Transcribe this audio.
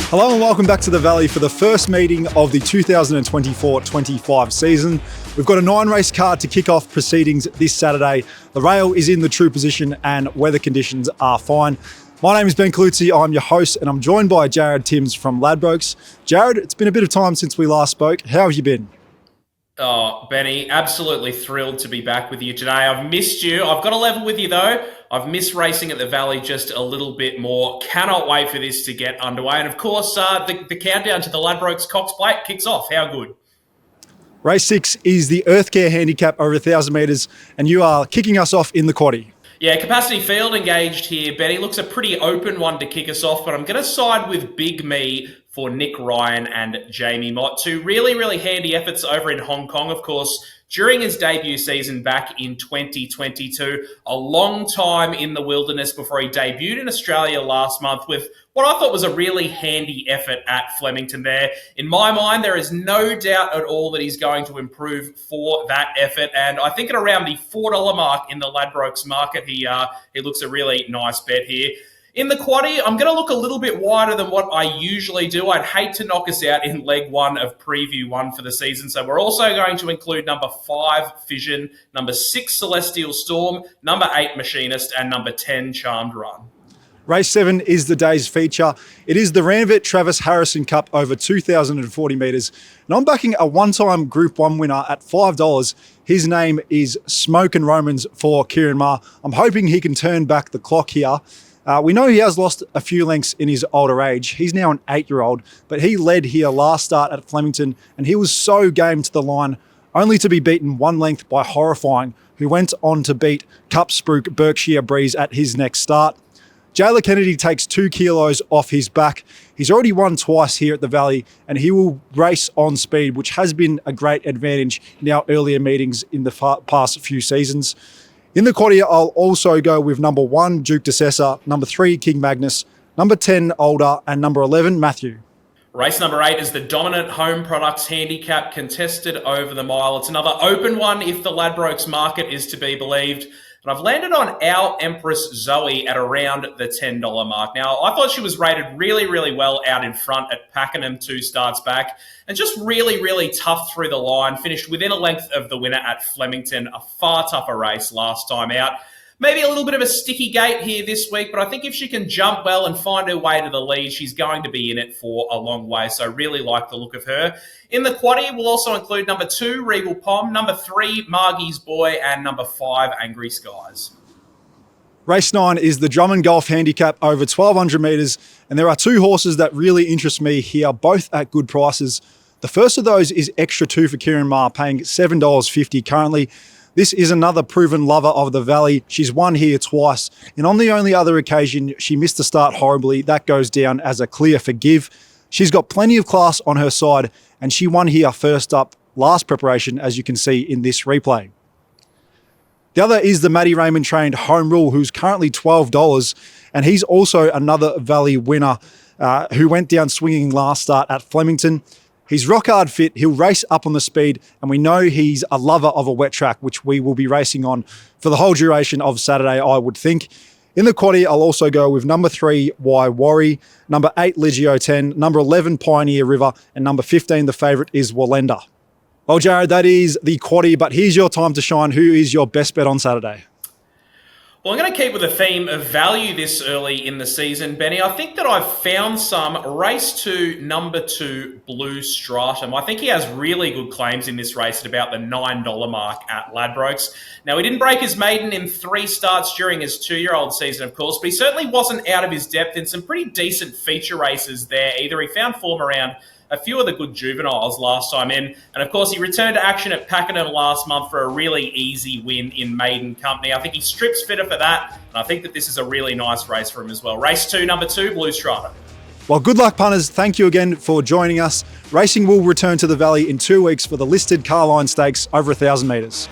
Hello and welcome back to the Valley for the first meeting of the 2024-25 season. We've got a 9-race card to kick off proceedings this Saturday. The rail is in the true position and weather conditions are fine. My name is Ben Colucci, I'm your host, and I'm joined by Jared Timms from Ladbrokes. Jared, it's been a bit of time since we last spoke. How have you been? Oh, Benny, absolutely thrilled to be back with you today. I've missed you. I've got to level with you, though. I've missed racing at the Valley just a little bit more. Cannot wait for this to get underway. And, of course, the countdown to the Ladbrokes Cox Plate kicks off. How good? Race 6 is the Earthcare Handicap over 1,000 metres, and you are kicking us off in the quaddie. Yeah, capacity field engaged here, Benny. Looks a pretty open one to kick us off, but I'm going to side with Big Me for Nick Ryan and Jamie Mott. Two really, really handy efforts over in Hong Kong, of course, during his debut season back in 2022. A long time in the wilderness before he debuted in Australia last month with what I thought was a really handy effort at Flemington there. In my mind, there is no doubt at all that he's going to improve for that effort. And I think at around the $4 mark in the Ladbrokes market, he looks a really nice bet here. In the quaddie, I'm going to look a little bit wider than what I usually do. I'd hate to knock us out in leg one of preview one for the season. So we're also going to include number 5, Fission, number 6, Celestial Storm, number 8, Machinist, and number 10, Charmed Run. Race 7 is the day's feature. It is the Ranvet Travis Harrison Cup over 2,040 metres. And I'm backing a one-time Group 1 winner at $5. His name is Smoke and Romans for Kieran Maher. I'm hoping he can turn back the clock here. We know he has lost a few lengths in his older age. He's now an 8-year-old, but he led here last start at Flemington, and he was so game to the line, only to be beaten 1 length by Horrifying, who went on to beat Cup Spruik Berkshire Breeze at his next start. Jayler Kennedy takes 2 kilos off his back. He's already won twice here at the Valley, and he will race on speed, which has been a great advantage in our earlier meetings in the past few seasons. In the quaddie, I'll also go with number 1, Duke de Sessa, number 3, King Magnus, number 10, Older, and number 11, Matthew. Race number 8 is the Dominant Home Products Handicap contested over the mile. It's another open one if the Ladbrokes market is to be believed. And I've landed on our Empress Zoe at around the $10 mark. Now, I thought she was rated really, really well out in front at Pakenham 2 starts back, and just really, really tough through the line. Finished within a length of the winner at Flemington, a far tougher race last time out. Maybe a little bit of a sticky gate here this week, but I think if she can jump well and find her way to the lead, she's going to be in it for a long way. So really like the look of her. In the quaddie, we'll also include number 2, Regal Pom, number 3, Margie's Boy, and number 5, Angry Skies. Race 9 is the Drummond Golf Handicap over 1,200 metres, and there are 2 horses that really interest me here, both at good prices. The first of those is Extra 2 for Kieran Maher, paying $7.50 currently. This is another proven lover of the Valley. She's won here twice, and on the only other occasion she missed the start horribly, that goes down as a clear forgive. She's got plenty of class on her side, and she won here first up last preparation, as you can see in this replay. The other is the Matty Raymond trained Home Rule, who's currently $12, and he's also another Valley winner who went down swinging last start at Flemington. He's rock hard fit, he'll race up on the speed, and we know he's a lover of a wet track, which we will be racing on for the whole duration of Saturday, I would think. In the quaddie, I'll also go with number 3, Why Worry, number 8, Legio 10, number 11, Pioneer River, and number 15, the favourite, is Wallenda. Well, Jared, that is the quaddie, but here's your time to shine. Who is your best bet on Saturday? Well, I'm going to keep with the theme of value this early in the season, Benny. I think that I've found some. Race 2, number 2, Blue Stratum. I think he has really good claims in this race at about the $9 mark at Ladbrokes. Now, he didn't break his maiden in 3 starts during his 2-year-old season, of course, but he certainly wasn't out of his depth in some pretty decent feature races there either. He found form around a few of the good juveniles last time in. And of course, he returned to action at Pakenham last month for a really easy win in maiden company. I think he strips fitter for that. And I think that this is a really nice race for him as well. Race 2, number 2, Blue Stratum. Well, good luck, punters. Thank you again for joining us. Racing will return to the Valley in 2 weeks for the listed Carline Stakes over 1,000 metres.